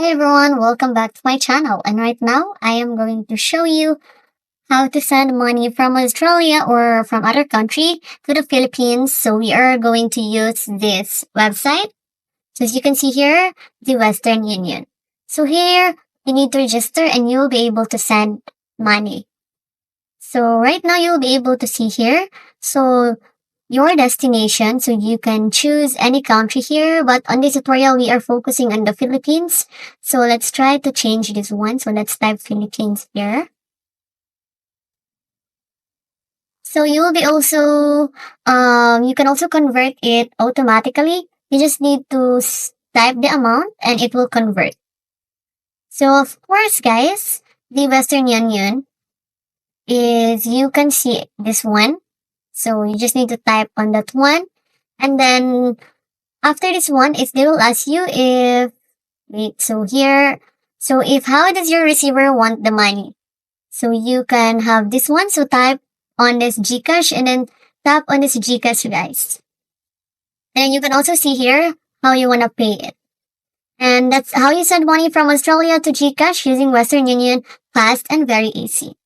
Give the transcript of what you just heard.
Hey everyone, welcome back to my channel. And right now, I am going to show you how to send money from Australia or from other country to the Philippines. So we are going to use this website. So as you can see here, the Western Union. So here, you need to register and you'll be able to send money. So right now, you'll be able to see here. So your destination. So you can choose any country here, but on this tutorial, we are focusing on the Philippines. So let's try to change this one. So let's type Philippines here. So you will be also, you can also convert it automatically. You just need to type the amount and it will convert. So of course, guys, the Western Union is, you can see this one. So you just need to type on that one. And then after this one, they will ask you if, wait, so here, so if, how does your receiver want the money? So you can have this one. So type on this GCash and then tap on this GCash, guys. And you can also see here how you want to pay it. And that's how you send money from Australia to GCash using Western Union, fast and very easy.